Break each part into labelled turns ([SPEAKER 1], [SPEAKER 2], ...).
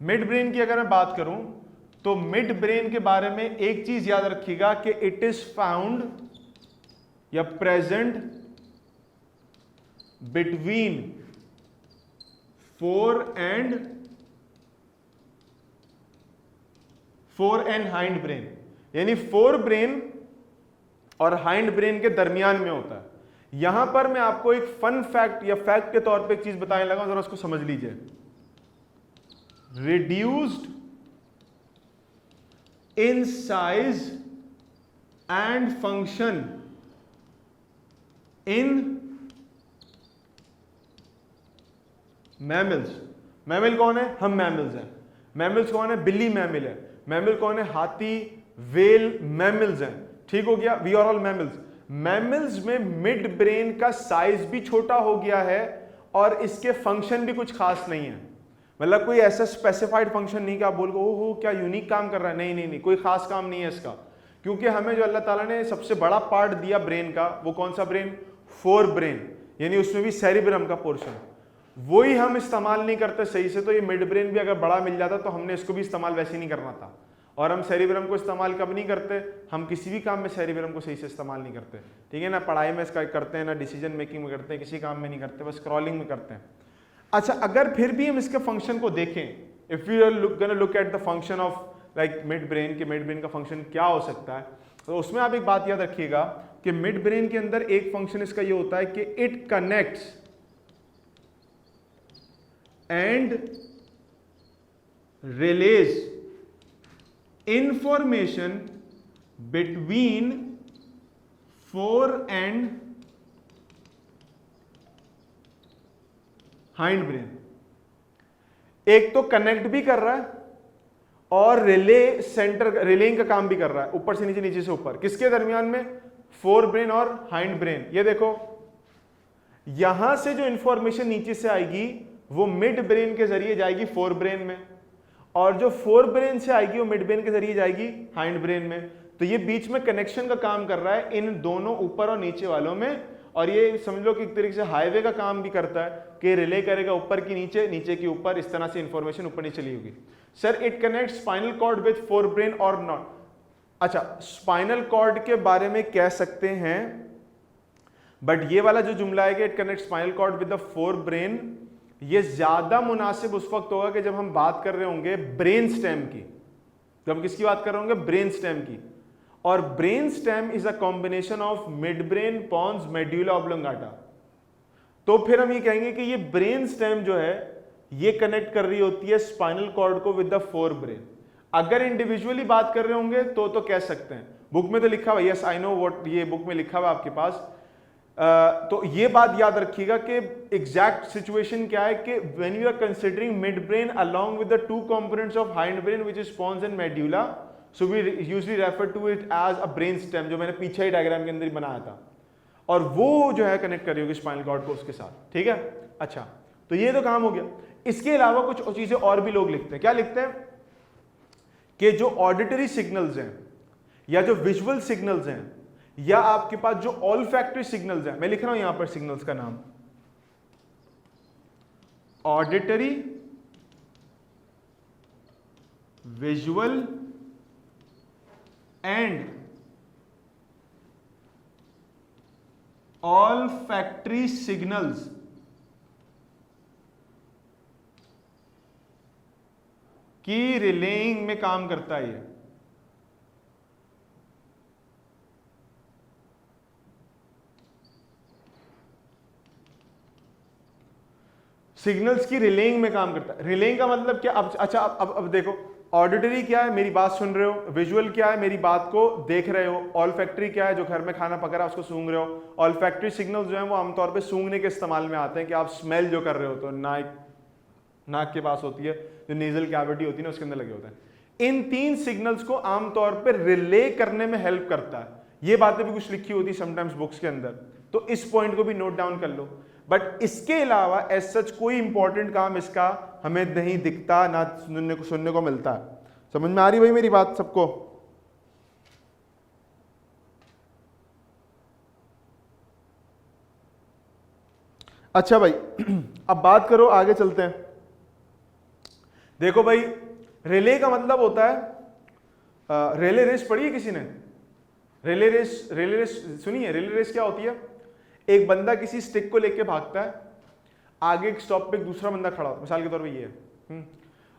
[SPEAKER 1] Mid brain की अगर मैं बात करूं तो मिड ब्रेन के बारे में एक चीज याद रखिएगा कि इट इज फाउंड या present between four and hind brain, यानी फोर ब्रेन और हाइंड ब्रेन के दरमियान में होता है। यहां पर मैं आपको एक फन फैक्ट या फैक्ट के तौर पे एक चीज बताने लगा, जरा उसको समझ लीजिए। Reduced in size and function in mammals. Mammal कौन है? हम मैमल्स हैं। मैमल्स कौन है? बिल्ली मैमल है। मैमल कौन है? हाथी, वेल, मैमल्स हैं। ठीक हो गया, we are all mammals. Mammals में मिड ब्रेन का साइज भी छोटा हो गया है और इसके फंक्शन भी कुछ खास नहीं है। मतलब कोई ऐसा स्पेसिफाइड फंक्शन नहीं कि आप बोल ओहो क्या यूनिक काम कर रहा है, नहीं नहीं नहीं, कोई खास काम नहीं है इसका। क्योंकि हमें जो अल्लाह ताला ने सबसे बड़ा पार्ट दिया ब्रेन का, वो कौन सा ब्रेन? फोर ब्रेन, यानी उसमें भी सेरिब्रम का पोर्शन, वही हम इस्तेमाल नहीं करते सही से। तो ये मिड ब्रेन भी अगर बड़ा मिल जाता तो हमने इसको भी इस्तेमाल वैसे नहीं करना था। और हम सेरिब्रम को इस्तेमाल कब नहीं करते? हम किसी भी काम में सेरिब्रम को सही से इस्तेमाल नहीं करते। ठीक है ना, पढ़ाई में इसका करते हैं ना, डिसीजन मेकिंग में करते हैं, किसी काम में नहीं करते, बस स्क्रॉलिंग में करते हैं। अच्छा, अगर फिर भी हम इसके फंक्शन को देखें, if you are gonna look at the function of like mid brain, के मिड ब्रेन का फंक्शन क्या हो सकता है, तो उसमें आप एक बात याद रखिएगा कि मिड ब्रेन के अंदर एक फंक्शन इसका ये होता है कि it connects and release information between four and hind brain. एक तो कनेक्ट भी कर रहा है और रिले सेंटर, रिलेइंग का काम भी कर रहा है, ऊपर से नीचे, नीचे से ऊपर। किसके दरमियान में? फोर ब्रेन और हाइंड ब्रेन। ये देखो, यहां से जो इंफॉर्मेशन नीचे से आएगी वो मिड ब्रेन के जरिए जाएगी फोर ब्रेन में, और जो फोर ब्रेन से आएगी वो मिड ब्रेन के जरिए जाएगी हाइंड ब्रेन में। तो ये बीच में कनेक्शन का काम कर रहा है इन दोनों ऊपर और नीचे वालों में। और ये समझ लो कि एक तरीके से हाईवे का काम भी करता है कि रिले करेगा ऊपर की नीचे, नीचे की ऊपर, इस तरह से इंफॉर्मेशन ऊपर नीचे चली होगी। Sir it connect spinal cord with fore brain और नॉट? अच्छा, स्पाइनल कॉर्ड के बारे में कह सकते हैं, बट ये वाला जो जुमला है कि it connect spinal cord with the fore brain, ये ज्यादा मुनासिब उस वक्त होगा कि जब हम बात कर रहे होंगे ब्रेन स्टेम की। जब हम किसकी बात कर रहे होंगे? ब्रेन स्टेम की। और brain stem is a combination of mid brain, pons, medulla oblongata. तो फिर हम ये कहेंगे कि ये ब्रेन स्टेम जो है ये कनेक्ट कर रही होती है स्पाइनल कॉर्ड को विद द फोर ब्रेन। अगर इंडिविजुअली बात कर रहे होंगे तो कह सकते हैं, बुक में तो लिखा हुआ, यस आई नो व्हाट, ये बुक में लिखा हुआ आपके पास। तो ये बात याद रखिएगा कि एग्जैक्ट सिचुएशन क्या है कि when you are considering mid brain along with the two components of hind brain which is pons and medulla, so we usually refer to it as a brain stem, जो मैंने पीछे ही diagram के अंदर बनाया था। और वो जो है कनेक्ट कर रही होगी स्पाइनल कॉर्ड को उसके साथ। ठीक है, अच्छा, तो ये तो काम हो गया। इसके अलावा कुछ चीजें और भी लोग लिखते हैं। क्या लिखते हैं? कि जो ऑडिटरी सिग्नल्स हैं या जो विजुअल सिग्नल्स हैं या आपके पास जो ऑल्फैक्टरी सिग्नल्स हैं, मैं लिख रहा हूं यहां पर सिग्नल्स का नाम, auditory, visual and olfactory signals की रिलेइंग में काम करता है ये। सिग्नल्स की रिलेइंग में काम करता है। रिलेइंग का मतलब क्या? अब अच्छा, अब देखो, ऑडिटरी क्या है? मेरी बात सुन रहे हो। विजुअल क्या है? मेरी बात को देख रहे हो। ऑल्फैक्टरी क्या है? जो घर में खाना पक रहा है उसको सूंघ रहे हो। ऑल्फैक्टरी सिग्नल्स जो है वो आमतौर पे सूंघने के इस्तेमाल में आते हैं कि आप स्मेल जो कर रहे हो, तो नाक के पास होती है, जो नेजल कैविटी होती है ना, उसके अंदर लगे होते हैं। इन तीन सिग्नल्स को आमतौर पर रिले करने में हेल्प करता है। ये बातें भी कुछ लिखी होती है समटाइम्स बुक्स के अंदर, तो इस पॉइंट को भी नोट डाउन कर लो। बट इसके अलावा एज सच कोई इंपॉर्टेंट काम इसका हमें नहीं दिखता, ना सुनने को मिलता है। समझ में आ रही भाई मेरी बात सबको? अच्छा भाई, अब बात करो, आगे चलते हैं देखो भाई, रिले का मतलब होता है, रिले रेस पढ़ी है किसी ने? रिले रेस सुनी है? रिले रेस क्या होती है? एक बंदा किसी स्टिक को लेके भागता है, आगे एक स्टॉप पे एक दूसरा बंदा खड़ा होता है, मिसाल के तौर पे ये है,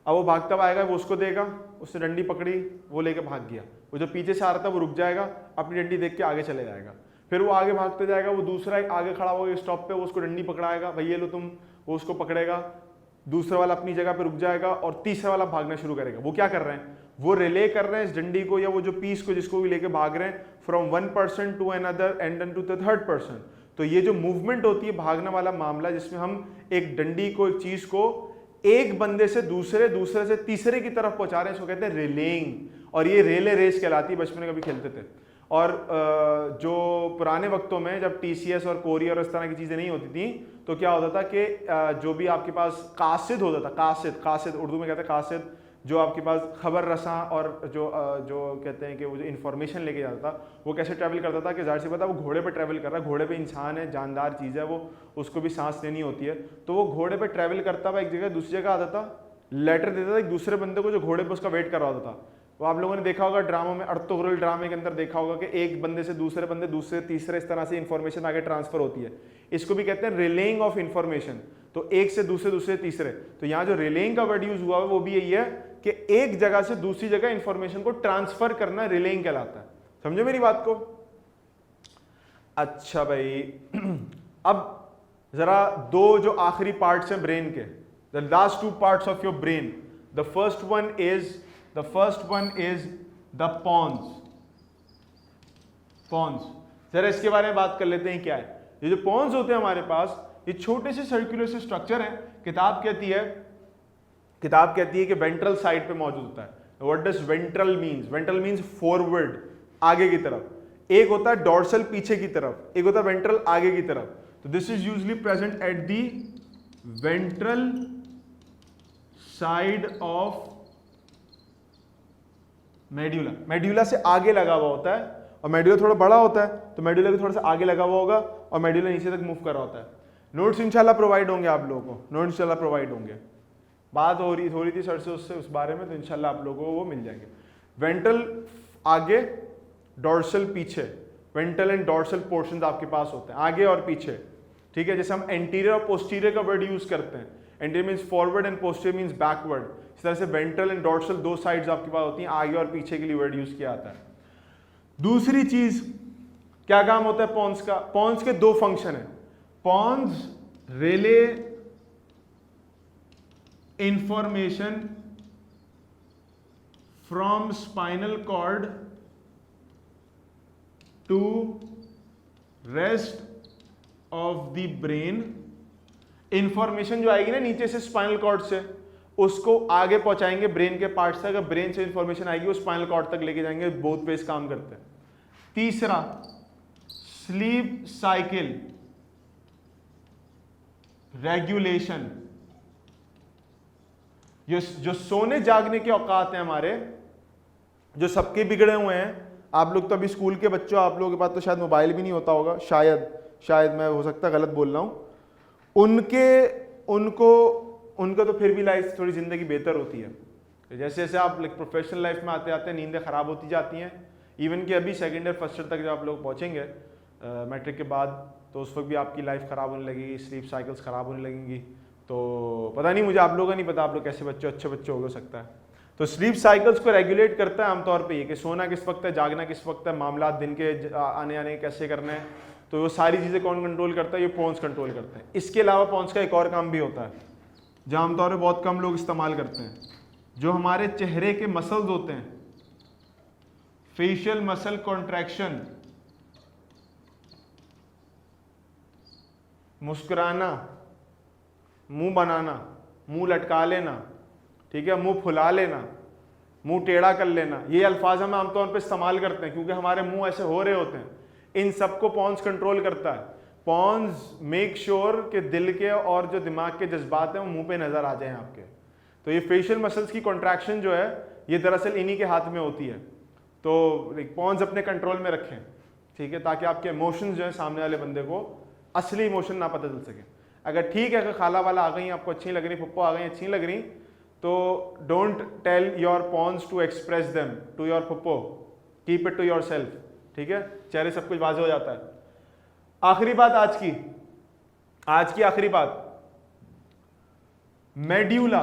[SPEAKER 1] अब वो भागता हुआ आएगा, वो उसको देगा, उसने डंडी पकड़ी, वो लेके भाग गया, वो जो पीछे से आ रहा था वो रुक जाएगा, अपनी डंडी देख के आगे चले जाएगा, फिर वो आगे भागते जाएगा, वो दूसरा आगे खड़ा होगा स्टॉप पे, वो उसको डंडी पकड़ाएगा, भैया लो तुम, वो उसको पकड़ेगा, दूसरा वाला अपनी जगह पे रुक जाएगा और तीसरा वाला भागना शुरू करेगा। वो क्या कर रहे हैं? वो रिले कर रहे हैं इस डंडी को या वो जो पीस को जिसको भी लेके भाग रहे हैं, from one person to another and then to the third person. तो ये जो मूवमेंट होती है, भागने वाला मामला, जिसमें हम एक डंडी को, एक चीज को एक बंदे से दूसरे, दूसरे से तीसरे की तरफ पहुंचा रहे हैं, इसको कहते हैं रिलेइंग। और ये रिले रेस कहलाती है, बचपन में कभी खेलते थे। और जो पुराने वक्तों में जब टीसीएस और कोरियर और इस तरह की चीजें नहीं होती थी, तो क्या होता था कि जो भी आपके पास कासिद होता था, कासिद उर्दू में कहते हैं कासिद, जो आपके पास खबर रसा और जो कहते हैं कि वो जो इन्फॉर्मेशन लेके जाता था, वो कैसे ट्रैवल करता था कि जाहिर सी बात है वो घोड़े पे ट्रैवल कर रहा है, घोड़े पे इंसान है, जानदार चीज़ है, वो उसको भी सांस लेनी होती है, तो वो घोड़े पे ट्रैवल करता हुआ एक जगह दूसरी जगह आता था, लेटर देता था एक दूसरे बंदे को जो घोड़े पे उसका वेट कर रहा होता था। वो आप लोगों ने देखा होगा ड्रामों में, अर्तुगरुल ड्रामे के अंदर देखा होगा कि एक बंदे से दूसरे बंदे, दूसरे तीसरे, इस तरह से इंफॉर्मेशन आगे ट्रांसफर होती है। इसको भी कहते हैं रिलेइंग ऑफ इंफॉर्मेशन। तो एक से दूसरे, दूसरे तीसरे, तो यहाँ जो रिलेइंग का वर्ड यूज हुआ है वो भी यही है कि एक जगह से दूसरी जगह इंफॉर्मेशन को ट्रांसफर करना रिलेइंग कहलाता है। समझो मेरी बात को? अच्छा भाई, अब जरा दो जो आखिरी पार्ट्स हैं ब्रेन के, the last two parts of your brain, the first one is the pons. जरा इसके बारे में बात कर लेते हैं क्या है ये जो पॉन्स होते हैं हमारे पास। ये छोटे से सर्कुलर से स्ट्रक्चर है। किताब कहती है कि वेंट्रल साइड पे मौजूद होता है। What does ventral means? Ventral means forward, आगे की तरफ। एक होता है डॉर्सल, पीछे की तरफ, एक होता है वेंट्रल, आगे की तरफ। तो this is usually present at the ventral side of medulla. Medulla से आगे लगा हुआ होता है, और मेड्यूला थोड़ा बड़ा होता है तो मेड्यूला के थोड़ा सा आगे लगा हुआ होगा और मेड्यूला नीचे तक मूव कर रहा होता है। नोट्स इंशाल्लाह प्रोवाइड होंगे आप लोगों को, नोट्स इंशाल्लाह प्रोवाइड होंगे। बात हो रही थी सर से उससे उस बारे में, तो इंशाल्लाह आप लोगों को वो मिल जाएंगे। वेंट्रल आगे, डॉर्सल पीछे। वेंट्रल एंड डॉर्सल पोर्शंस आपके पास होते हैं, आगे और पीछे। ठीक है, जैसे हम एंटीरियर और पोस्टीरियर का वर्ड यूज करते हैं। Anterior means forward and posterior means backward. इस तरह से वेंट्रल एंड डॉर्सल दो साइड्स आपके पास होती हैं, आगे और पीछे के लिए वर्ड यूज किया जाता है। दूसरी चीज, क्या काम होता है पॉन्स का? पॉन्स के दो फंक्शन है। Pons relay information from spinal cord to rest of the brain. Information जो आएगी ना नीचे से स्पाइनल कॉर्ड से, उसको आगे पहुंचाएंगे ब्रेन के पार्ट्स तक। ब्रेन से इंफॉर्मेशन आएगी वो स्पाइनल कॉर्ड तक लेके जाएंगे। बोथ वेज काम करते हैं। तीसरा, स्लीप साइकिल रेगुलेशन। जो सोने जागने के औकात हैं हमारे, जो सबके बिगड़े हुए हैं। आप लोग तो अभी स्कूल के बच्चों, आप लोगों के पास तो शायद मोबाइल भी नहीं होता होगा, शायद मैं हो सकता गलत बोल रहा हूं। उनको तो फिर भी लाइफ थोड़ी जिंदगी बेहतर होती है। जैसे जैसे आप प्रोफेशनल लाइफ में आते आते नींदें खराब होती जाती हैं। इवन कि अभी सेकेंड ईयर फर्स्ट ईयर तक जब आप लोग पहुंचेंगे मैट्रिक के बाद, तो उस वक्त भी आपकी लाइफ खराब होने लगेगी, स्लीप साइकिल्स खराब होने लगेंगी। तो पता नहीं, मुझे आप लोगों का नहीं पता आप लोग कैसे बच्चे, अच्छे बच्चे हो सकता है। तो स्लीप साइकिल्स को रेगुलेट करता है आमतौर पे ये कि सोना किस वक्त है, जागना किस वक्त है, मामला दिन के आने कैसे करने हैं। तो वो सारी चीज़ें कौन कंट्रोल करता है? ये पॉन्स कंट्रोल करते हैं। इसके अलावा पॉन्स का एक और काम भी होता है जो आमतौर पर बहुत कम लोग इस्तेमाल करते हैं। जो हमारे चेहरे के मसल्स होते हैं, फेशियल मसल कॉन्ट्रैक्शन, मुस्कुराना, मुंह बनाना, मुंह लटका लेना, ठीक है, मुंह फुला लेना, मुंह टेढ़ा कर लेना, ये अल्फाज हम आमतौर पे इस्तेमाल करते हैं क्योंकि हमारे मुंह ऐसे हो रहे होते हैं। इन सबको पॉन्स कंट्रोल करता है। पॉन्स मेक श्योर कि दिल के और जो दिमाग के जज्बात हैं वो मुंह पे नजर आ जाएं आपके। तो ये फेशियल मसल्स की कॉन्ट्रैक्शन जो है ये दरअसल इन्हीं के हाथ में होती है। तो पॉन्स अपने कंट्रोल में रखें, ठीक है, ताकि आपके इमोशंस जो है सामने वाले बंदे को असली इमोशन ना पता चल सके। अगर ठीक है, अगर खाला वाला आ गई, आपको अच्छी लग रही, पप्पो आ गई अच्छी लग रही, तो don't tell your pons to express them to your पप्पो, keep it to yourself, ठीक है, चेहरे सब कुछ वाज़ेह हो जाता है। आखिरी बात आज की आखिरी बात, मेड्यूला।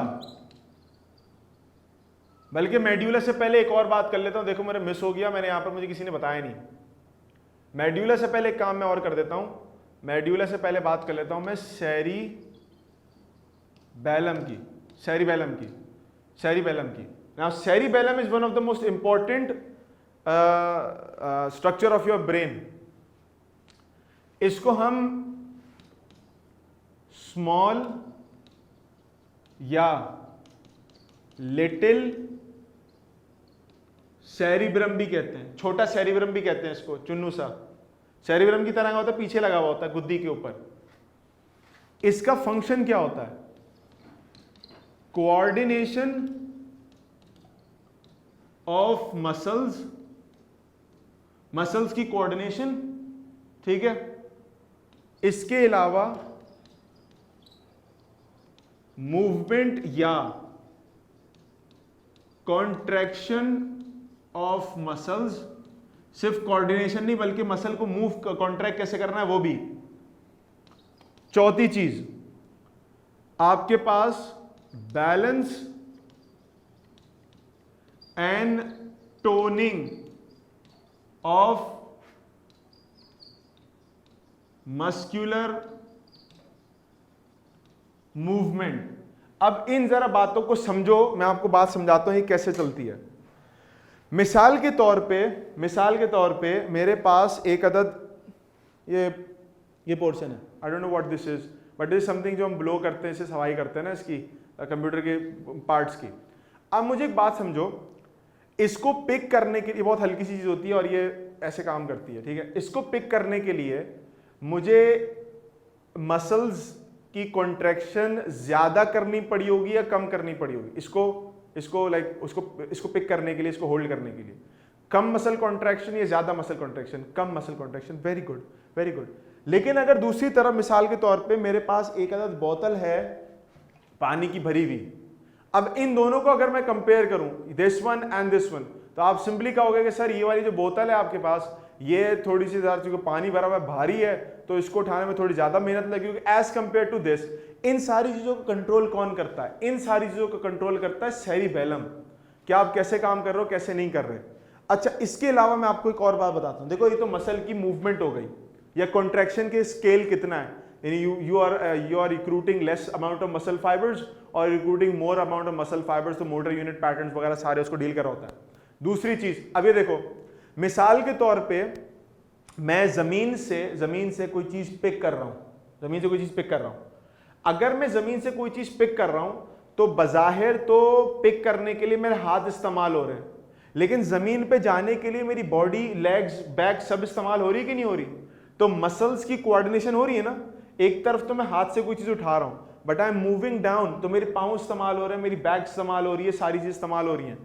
[SPEAKER 1] बल्कि मेड्यूला से पहले एक और बात कर लेता हूं, देखो मेरे मिस हो गया, मैंने यहां पर मुझे किसी ने बताया नहीं। मेड्यूला से पहले एक काम मैं और कर देता हूं, मेड्यूला से पहले बात कर लेता हूं मैं सेरिबैलम की। Now cerebellum is one of the most important structure of your brain. इसको हम स्मॉल या लिटिल सेरिब्रम भी कहते हैं, छोटा सेरिब्रम भी कहते हैं इसको, चुन्नू सा सेरिब्रम की तरह का होता है, पीछे लगा हुआ होता है गुद्दी के ऊपर। इसका फंक्शन क्या होता है? कोऑर्डिनेशन ऑफ मसल्स की कोऑर्डिनेशन, ठीक है। इसके अलावा मूवमेंट या कॉन्ट्रैक्शन ऑफ मसल्स, सिर्फ कोऑर्डिनेशन नहीं बल्कि मसल को मूव कॉन्ट्रैक्ट कैसे करना है वो भी। चौथी चीज, आपके पास balance and toning of muscular movement. अब इन जरा बातों को समझो, मैं आपको बात समझाता हूं ये कैसे चलती है। मिसाल के तौर पे मेरे पास एक अदद ये पोर्शन है, I don't know what this is, but this something जो हम ब्लो करते हैं, इसे सफाई करते हैं ना इसकी, कंप्यूटर के पार्ट्स की। अब मुझे एक बात समझो, इसको पिक करने के लिए, बहुत हल्की सी चीज होती है और ये ऐसे काम करती है, ठीक है। इसको पिक करने के लिए मुझे मसल्स की कॉन्ट्रैक्शन ज्यादा करनी पड़ी होगी या कम करनी पड़ी होगी? इसको पिक करने के लिए, इसको होल्ड करने के लिए कम मसल कॉन्ट्रैक्शन या ज्यादा मसल कॉन्ट्रैक्शन? कम muscle contraction. Very good, very good. लेकिन अगर दूसरी तरफ मिसाल के तौर पे मेरे पास एक अदद बोतल है पानी की भरी हुई, अब इन दोनों को अगर मैं कंपेयर करूं, this one and this one, तो आप सिंपली कहोगे कि सर ये वाली जो बोतल है आपके पास, ये थोड़ी सी ज्यादा, क्योंकि पानी भरा हुआ भारी है तो इसको उठाने में थोड़ी ज्यादा मेहनत लगेगी एज कंपेयर टू दिस। इन सारी चीजों को कंट्रोल कौन करता है? इन सारी चीजों को कंट्रोल करता है सेरिबैलम। क्या आप कैसे काम कर रहे हो, कैसे नहीं कर रहे। अच्छा, इसके अलावा मैं आपको एक और बात बताता हूं। देखो, ये तो मसल की मूवमेंट हो गई, या कॉन्ट्रैक्शन के स्केल कितना है, you are recruiting less amount of muscle fibres और recruiting more amount of muscle fibres, तो मोटर यूनिट पैटर्न्स वगैरह सारे उसको डील कर रहा होता है। दूसरी चीज, अब ये देखो, मिसाल के तौर पे मैं जमीन से कोई चीज पिक कर रहा हूं, अगर मैं जमीन से कोई चीज पिक कर रहा हूं तो बजाहिर तो पिक करने के लिए मेरे हाथ इस्तेमाल हो रहे हैं, लेकिन जमीन पे जाने के लिए मेरी बॉडी, लेग्स, बैक सब इस्तेमाल हो रही है कि नहीं हो रही? तो मसल्स की कोऑर्डिनेशन हो रही है ना। एक तरफ तो मैं हाथ से कोई चीज उठा रहा हूं, but I am moving down, तो मेरे पांव इस्तेमाल हो रहे हैं, मेरी बैक इस्तेमाल हो रही है, सारी चीज इस्तेमाल हो रही है।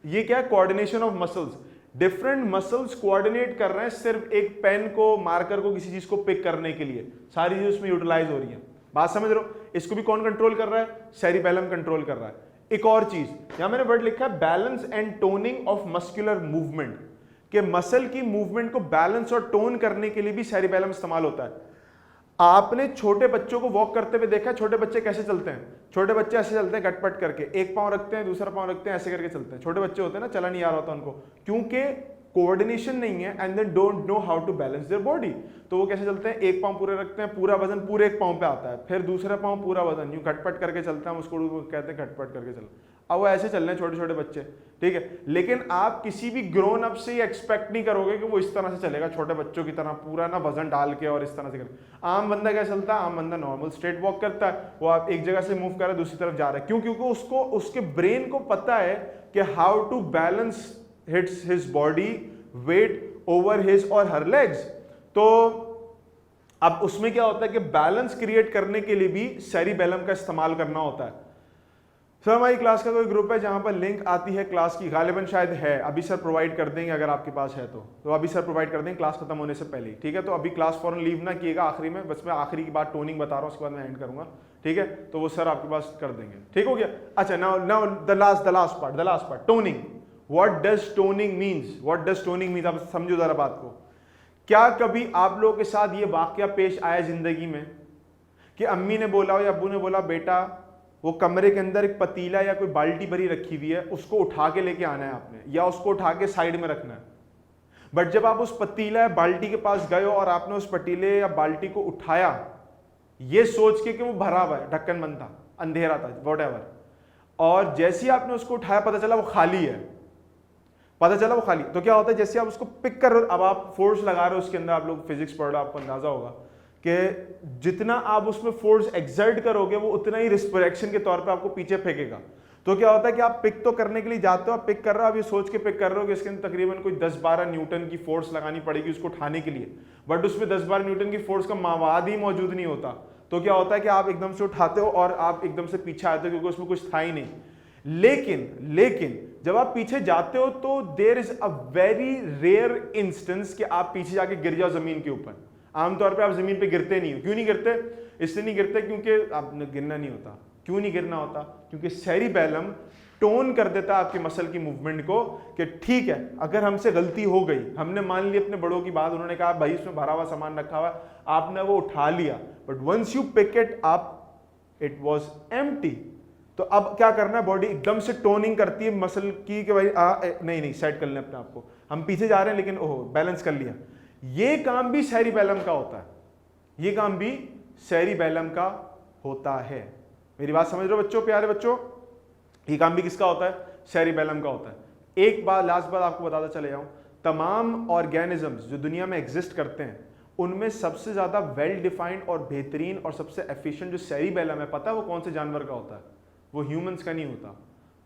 [SPEAKER 1] ये क्या है? Coordination of muscles. Different muscles coordinate कर रहे हैं सिर्फ एक पेन को, मार्कर को, किसी चीज को पिक करने के लिए, सारी चीज उसमें यूटिलाइज हो रही है। बात समझ रहे हो? इसको भी कौन कंट्रोल कर रहा है? सेरिबैलम कंट्रोल कर रहा है। एक और चीज यहां मैंने वर्ड लिखा है, balance and toning of muscular movement, कि मसल की मूवमेंट को बैलेंस और टोन करने के लिए भी सेरिबैलम इस्तेमाल होता है। आपने छोटे बच्चों को वॉक करते हुए देखा है? छोटे बच्चे कैसे चलते हैं? छोटे बच्चे ऐसे चलते हैं, गटपट करके, एक पांव रखते हैं, दूसरा पांव रखते हैं, ऐसे करके चलते हैं। छोटे बच्चे होते हैं ना, चला नहीं आ रहा होता उनको, क्योंकि कोऑर्डिनेशन नहीं है and they don't know how to balance their body. तो वो कैसे चलते हैं? एक पांव पूरे रखते हैं, पूरा वजन पूरे एक पांव पे आता है, फिर दूसरा पांव पूरा वजन, यूं घटपट करके चलता है, उसको कहते हैं घटपट करके चलना। अब वो ऐसे चल रहे हैं छोटे छोटे बच्चे, ठीक है। लेकिन आप किसी भी ग्रोन अप से एक्सपेक्ट नहीं करोगे कि वो इस तरह से चलेगा, छोटे बच्चों की तरह पूरा ना वजन डाल के और इस तरह से करे। आम बंदा क्या चलता है? आम बंदा नॉर्मल स्ट्रेट वॉक करता है, वो आप एक जगह से मूव कर रहा है, दूसरी तरफ जा रहा है। क्यों? क्योंकि उसको, उसके ब्रेन को पता है कि how to balance his body weight over his or her legs. तो अब उसमें क्या होता है कि बैलेंस क्रिएट करने के लिए भी सेरिबैलम का इस्तेमाल करना होता है। सर हमारी क्लास का कोई ग्रुप है जहां पर लिंक आती है क्लास की, गालिबन शायद है, अभी सर प्रोवाइड कर देंगे अगर आपके पास है तो अभी सर प्रोवाइड कर देंगे क्लास खत्म होने से पहले ही, ठीक है। तो अभी क्लास फॉरन लीव ना किएगा आखिरी में, बस मैं आखिरी की बात टोनिंग बता रहा हूँ, उसके बाद मैं एंड करूंगा, ठीक है। तो वो सर आपके पास कर देंगे, ठीक हो गया। अच्छा now the last part toning. What does toning means, आप समझो जरा बात को। क्या कभी आप लोगों के साथ ये वाकया पेश आया जिंदगी में कि अम्मी ने बोला हो या अब्बू ने बोला, बेटा वो कमरे के अंदर एक पतीला या कोई बाल्टी भरी रखी हुई है, उसको उठा के लेके आना है आपने, या उसको उठा के साइड में रखना है। बट जब आप उस पतीला या बाल्टी के पास गए हो और आपने उस पतीले या बाल्टी को उठाया ये सोच के कि वो भरा हुआ है, ढक्कन बंद था, अंधेरा था, व्हाटएवर, और जैसे ही आपने उसको उठाया पता चला वो खाली है, तो क्या होता है, जैसे आप उसको पिक कर रहे हो, अब आप फोर्स लगा रहे हो उसके अंदर, आप लोग फिजिक्स पढ़ रहे हो, आपको अंदाजा होगा कि जितना आप उसमें फोर्स एक्सर्ट करोगे वो उतना ही रिस्पिरेशन के तौर पे आपको पीछे फेंकेगा। तो क्या होता है कि आप पिक तो करने के लिए जाते हो, आप पिक कर रहे हो, आप ये सोच के पिक कर रहे हो कि इसके अंदर तकरीबन कोई 10-12 न्यूटन की फोर्स लगानी पड़ेगी उसको उठाने के लिए, बट उसमें 10-12 न्यूटन की फोर्स का मावाद ही मौजूद नहीं होता। तो क्या होता है कि आप एकदम से उठाते हो और आप एकदम से पीछे आते हो क्योंकि उसमें कुछ था ही नहीं। लेकिन जब आप पीछे जाते हो तो there is a very rare instance कि आप पीछे जाके गिर जाओ जमीन के ऊपर। आमतौर पे आप जमीन पे गिरते नहीं हो। क्यों नहीं गिरते? इसलिए नहीं गिरते क्योंकि आप गिरना नहीं होता। क्यों नहीं गिरना होता? क्योंकि सेरिबेलम टोन कर देता है आपके मसल की मूवमेंट को कि ठीक है, अगर हमसे गलती हो गई, हमने मान ली अपने बड़ों की बात, उन्होंने कहा भाई इसमें भरा हुआ सामान रखा हुआ, आपने वो उठा लिया, but once you pick it up it was empty. तो अब क्या करना है, बॉडी एकदम से टोनिंग करती है मसल की कि भाई नहीं सेट कर लें अपने आप को, हम पीछे जा रहे हैं लेकिन ओह बैलेंस कर लिया। ये काम भी सेरिबेलम का होता है, ये काम भी सेरिबेलम का होता है। मेरी बात समझ रहे हो बच्चों, प्यारे बच्चों? ये काम भी किसका होता है? सेरिबेलम का होता है। एक बात लास्ट बात आपको बताता चले जाऊं, तमाम ऑर्गेनिजम्स जो दुनिया में एग्जिस्ट करते हैं उनमें सबसे ज्यादा वेल डिफाइंड और बेहतरीन और सबसे एफिशिएंट जो सेरिबेलम है, पता है वो कौन से जानवर का होता है? वो ह्यूमंस का नहीं होता,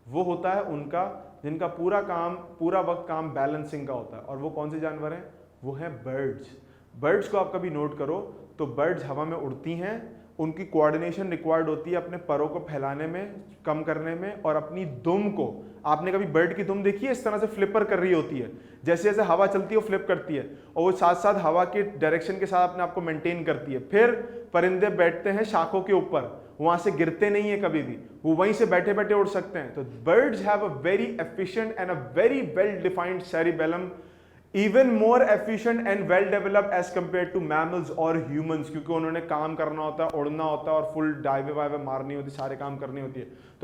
[SPEAKER 1] वो होता है उनका जिनका पूरा वक्त काम बैलेंसिंग का होता है। और वो कौन से जानवर हैं? वो हैं बर्ड्स। बर्ड्स को आप कभी नोट करो तो बर्ड्स हवा में उड़ती हैं, उनकी कोऑर्डिनेशन रिक्वायर्ड होती है अपने परों को फैलाने में, कम करने में, और अपनी दुम को, आपने कभी बर्ड की दुम देखी है? इस तरह से फ्लिपर कर रही होती है, जैसे जैसे हवा चलती है वो फ्लिप करती है और वो साथ साथ हवा के डायरेक्शन के साथ अपने आप को मेंटेन करती है। फिर परिंदे बैठते हैं शाखों के ऊपर, वहां से गिरते नहीं है कभी भी, वो वहीं से बैठे बैठे उड़ सकते हैं। तो birds have a very efficient and a very well defined cerebellum, even more efficient and well developed as compared to mammals और humans, क्योंकि उन्होंने काम करना होता है, उड़ना होता है और फुल डाइवे वाइवे मारनी होती है, सारे काम करनी होती है। तो